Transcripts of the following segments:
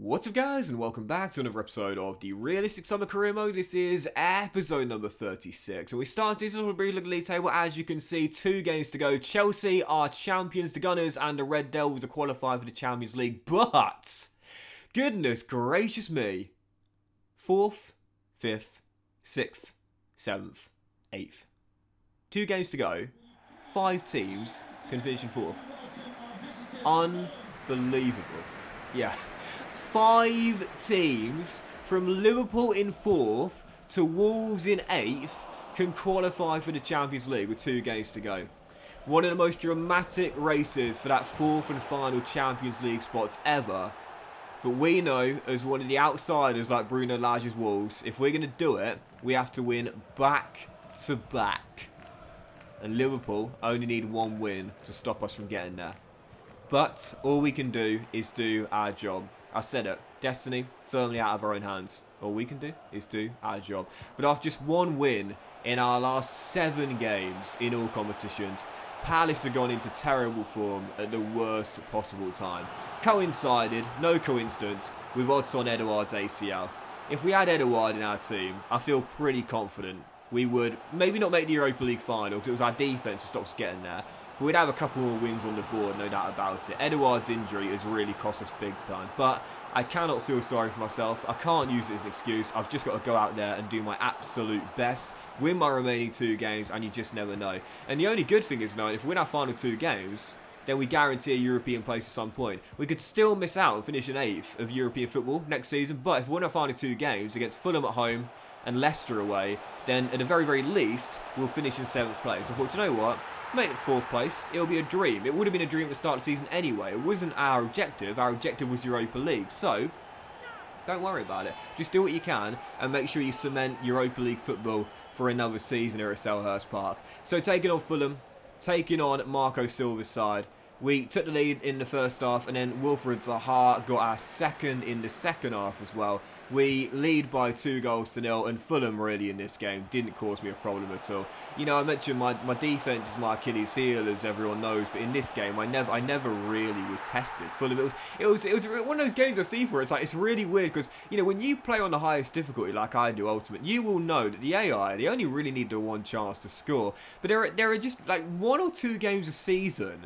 What's up guys, and welcome back to another episode of the Realistic Summer Career Mode. This is episode number 36, and we start this little brief look at the league table. As you can see, 2 games to go. Chelsea are champions, the Gunners and the Red Devils are qualified for the Champions League, but goodness gracious me, 4th, 5th, 6th, 7th, 8th. 2 games to go, 5 teams can finish in 4th. Unbelievable. Yeah. 5 teams from Liverpool in 4th to Wolves in 8th can qualify for the Champions League with 2 games to go. One of the most dramatic races for that 4th and final Champions League spots ever. But we know, as one of the outsiders like Bruno Lage's Wolves, if we're going to do it, we have to win back to back. And Liverpool only need 1 win to stop us from getting there. But all we can do is do our job. I said it, destiny firmly out of our own hands. All we can do is do our job. But after just 1 win in our last 7 games in all competitions, Palace have gone into terrible form at the worst possible time. Coincided, no coincidence, with odds on Edouard's ACL. If we had Edouard in our team, I feel pretty confident we would maybe not make the Europa League final because it was our defence that stopped us getting there. But we'd have a couple more wins on the board, no doubt about it. Edouard's injury has really cost us big time. But I cannot feel sorry for myself. I can't use it as an excuse. I've just got to go out there and do my absolute best. Win my remaining 2 games, and you just never know. And the only good thing is, if we win our final 2 games, then we guarantee a European place at some point. We could still miss out and finish in 8th of European football next season. But if we win our final 2 games against Fulham at home and Leicester away, then at the very, very least, we'll finish in 7th place. I thought, you know what? Made it 4th place. It'll be a dream. It would have been a dream at the start of the season anyway. It wasn't our objective. Our objective was Europa League. So, don't worry about it. Just do what you can and make sure you cement Europa League football for another season here at Selhurst Park. So, taking on Fulham, taking on Marco Silva's side. We took the lead in the first half, and then Wilfried Zaha got our second in the second half as well. We lead by 2-0, and Fulham really in this game didn't cause me a problem at all. You know, I mentioned my defence is my Achilles heel, as everyone knows, but in this game I never really was tested. Fulham, it was one of those games of FIFA where it's really weird because, you know, when you play on the highest difficulty like I do Ultimate, you will know that the AI, they only really need the 1 chance to score. But there are just like 1 or 2 games a season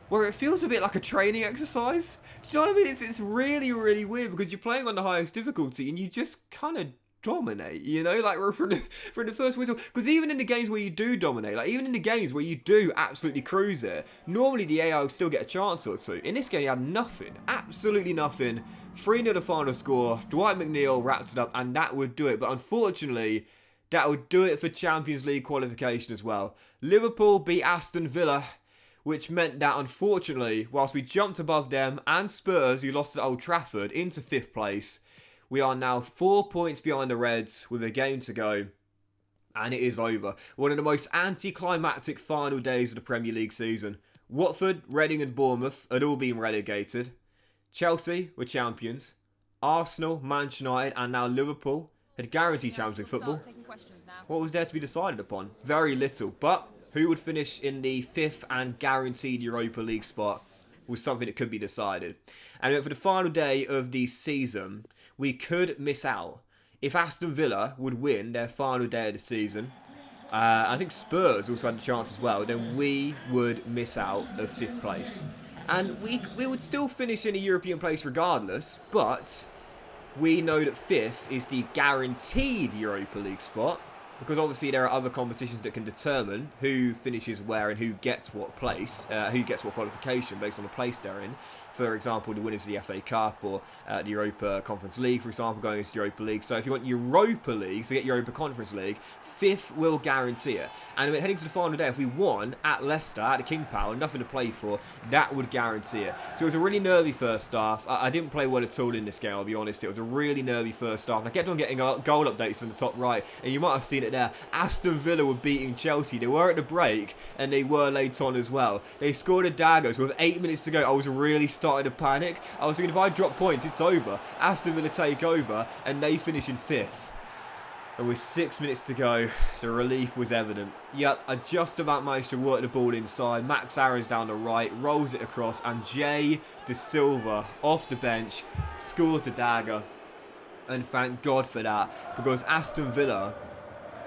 where it feels a bit like a training exercise. Do you know what I mean? It's really, really weird because you're playing on the highest difficulty and you just kind of dominate, you know, like from the first whistle. Because even in the games where you do dominate, like even in the games where you do absolutely cruise it, normally the AI will still get a chance or 2. In this game, you had nothing, absolutely nothing. 3-0 the final score. Dwight McNeil wrapped it up, and that would do it. But unfortunately, that would do it for Champions League qualification as well. Liverpool beat Aston Villa, which meant that, unfortunately, whilst we jumped above them and Spurs, who lost at Old Trafford, into 5th place, we are now 4 points behind the Reds with a game to go, and it is over. One of the most anticlimactic final days of the Premier League season. Watford, Reading and Bournemouth had all been relegated. Chelsea were champions. Arsenal, Manchester United and now Liverpool had guaranteed Champions League football. What was there to be decided upon? Very little, but who would finish in the 5th and guaranteed Europa League spot was something that could be decided. And for the final day of the season, we could miss out. If Aston Villa would win their final day of the season, I think Spurs also had a chance as well, then we would miss out of 5th place. And we would still finish in a European place regardless, but we know that 5th is the guaranteed Europa League spot, because obviously there are other competitions that can determine who finishes where and who gets what place, who gets what qualification based on the place they're in. For example, the winners of the FA Cup or the Europa Conference League, for example, going into the Europa League. So if you want Europa League, forget Europa Conference League, 5th will guarantee it. And heading to the final day, if we won at Leicester, at the King Power, nothing to play for, that would guarantee it. So it was a really nervy first half. I didn't play well at all in this game, I'll be honest. It was a really nervy first half. And I kept on getting goal updates on the top right, and you might have seen it there. Aston Villa were beating Chelsea. They were at the break, and they were late on as well. They scored a dagger, so with 8 minutes to go, I was really starting to panic. I was thinking, if I drop points, it's over. Aston Villa take over, and they finish in 5th. And with 6 minutes to go, the relief was evident. Yep, I just about managed to work the ball inside. Max Aarons down the right, rolls it across, and Jay De Silva off the bench scores the dagger. And thank God for that, because Aston Villa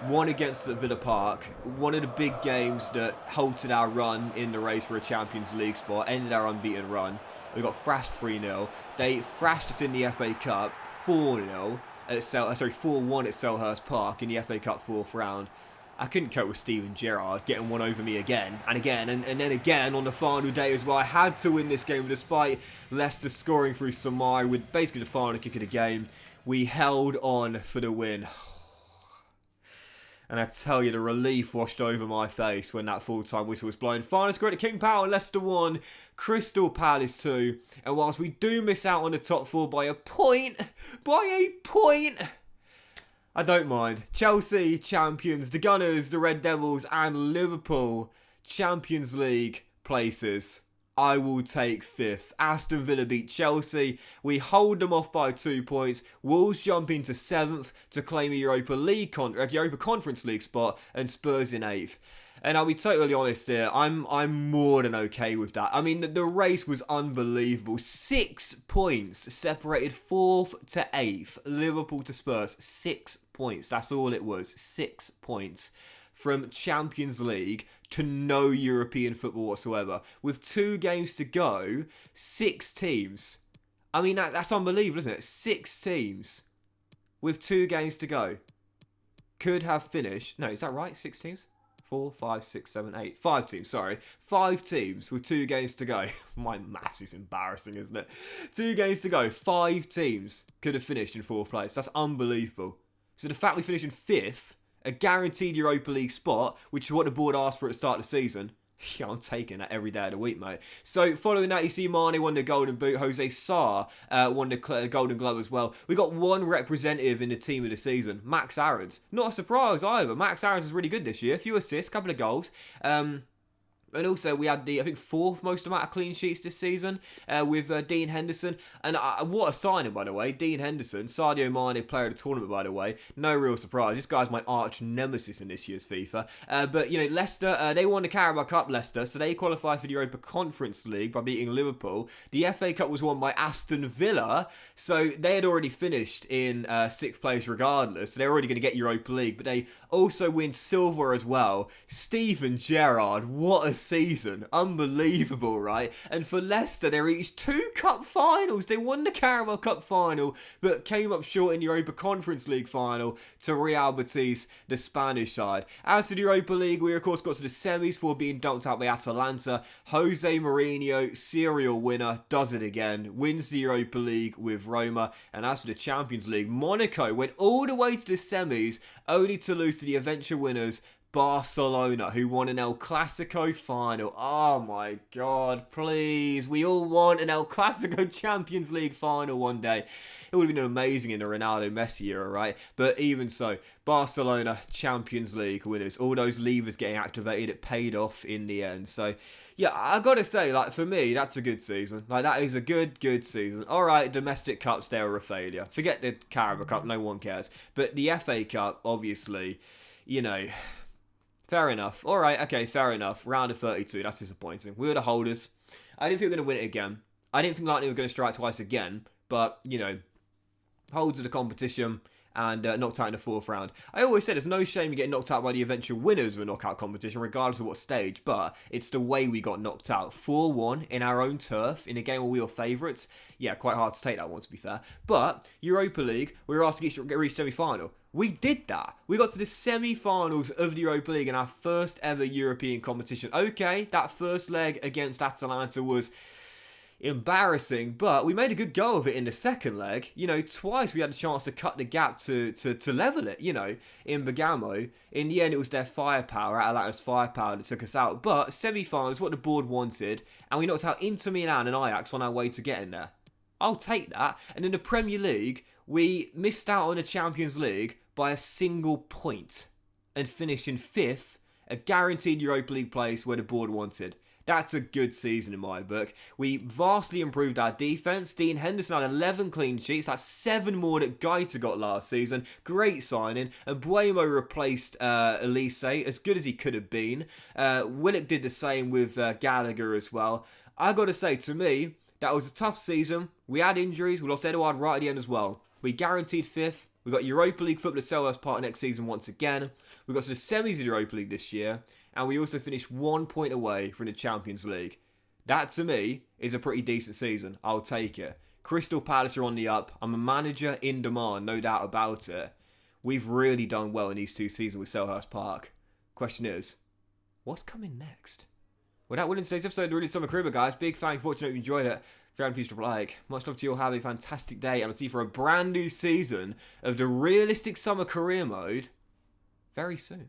won against us at Villa Park, one of the big games that halted our run in the race for a Champions League spot, ended our unbeaten run. We got thrashed 3-0. They thrashed us in the FA Cup 4-0. 4-1 at Selhurst Park in the FA Cup 4th round. I couldn't cope with Steven Gerrard getting one over me again and again and then again on the final day as well. I had to win this game despite Leicester scoring through Samari with basically the final kick of the game. We held on for the win. And I tell you, the relief washed over my face when that full-time whistle was blown. Final score at King Power, Leicester 1, Crystal Palace 2. And whilst we do miss out on the top 4 by a point, I don't mind. Chelsea, champions, the Gunners, the Red Devils, and Liverpool, Champions League places. I will take 5th. Aston Villa beat Chelsea. We hold them off by 2 points. Wolves jump into 7th to claim a Europa Conference League spot, and Spurs in 8th. And I'll be totally honest here, I'm more than okay with that. I mean, the race was unbelievable. 6 points separated 4th to 8th. Liverpool to Spurs, 6 points. That's all it was. 6 points. From Champions League to no European football whatsoever. With 2 games to go, 6 teams. I mean, that's unbelievable, isn't it? 6 teams with 2 games to go could have finished. No, is that right? 6 teams? 4, 5, 6, 7, 8. 5 teams, sorry. 5 teams with 2 games to go. My maths is embarrassing, isn't it? 2 games to go. 5 teams could have finished in 4th place. That's unbelievable. So the fact we finished in 5th, a guaranteed Europa League spot, which is what the board asked for at the start of the season. Yeah, I'm taking that every day of the week, mate. So, following that, you see Mane won the Golden Boot. Jose Sarr won the Golden Glove as well. We got one representative in the team of the season, Max Aarons. Not a surprise either. Max Aarons is really good this year. A few assists, couple of goals. And also, we had the, I think, 4th most amount of clean sheets this season with Dean Henderson. And what a signing, by the way. Dean Henderson, Sadio Mane, player of the tournament, by the way. No real surprise. This guy's my arch nemesis in this year's FIFA. But, you know, Leicester, they won the Carabao Cup, Leicester. So they qualified for the Europa Conference League by beating Liverpool. The FA Cup was won by Aston Villa. So they had already finished in 6th place regardless. So they're already going to get Europa League. But they also win silver as well. Steven Gerrard, what a season. Unbelievable, right? And for Leicester, they reached 2 cup finals. They won the Carabao Cup final, but came up short in the Europa Conference League final to Real Betis, the Spanish side. Out of the Europa League, we of course got to the semis for being dunked out by Atalanta. Jose Mourinho, serial winner, does it again. Wins the Europa League with Roma. And as for the Champions League, Monaco went all the way to the semis, only to lose to the eventual winners, Barcelona, who won an El Clasico final. Oh my God, please. We all want an El Clasico Champions League final one day. It would have been amazing in the Ronaldo Messi era, right? But even so, Barcelona Champions League winners. All those levers getting activated, it paid off in the end. So, yeah, I gotta say, like, for me, that's a good season. Like, that is a good season. Alright, domestic cups, they were a failure. Forget the Carabao Cup, no one cares. But the FA Cup, obviously, you know, fair enough. Alright, okay, fair enough. Round of 32, that's disappointing. We were the holders. I didn't think we were going to win it again. I didn't think Lightning were going to strike twice again. But, you know, holds of the competition and knocked out in the 4th round. I always said there's no shame in getting knocked out by the eventual winners of a knockout competition, regardless of what stage, but it's the way we got knocked out. 4-1 in our own turf, in a game where we were favourites. Yeah, quite hard to take that one, to be fair. But, Europa League, we were asked to reach semi-final. We did that. We got to the semi-finals of the Europa League in our first ever European competition. Okay, that first leg against Atalanta was embarrassing, but we made a good go of it in the second leg. You know, twice we had a chance to cut the gap to level it, you know, in Bergamo. In the end, it was their firepower, Atalanta's firepower, that took us out. But semi-finals, what the board wanted, and we knocked out Inter Milan and Ajax on our way to getting there. I'll take that. And in the Premier League, we missed out on the Champions League by a single point and finished in 5th, a guaranteed Europa League place where the board wanted. That's a good season in my book. We vastly improved our defence. Dean Henderson had 11 clean sheets. That's 7 more that Gaita got last season. Great signing. And Buemo replaced Elise, as good as he could have been. Willock did the same with Gallagher as well. I got to say, to me, that was a tough season. We had injuries. We lost Edouard right at the end as well. We guaranteed 5th. We got Europa League football at Selhurst Park next season once again. We got to the semis of the Europa League this year. And we also finished 1 point away from the Champions League. That, to me, is a pretty decent season. I'll take it. Crystal Palace are on the up. I'm a manager in demand, no doubt about it. We've really done well in these 2 seasons with Selhurst Park. Question is, what's coming next? Without winning today's episode of the Really Summer Career, guys, big thank you. Fortunate you enjoyed it. If you haven't, please drop a like. Much love to you all. Have a fantastic day. And I'll see you for a brand new season of the Realistic Summer Career Mode very soon.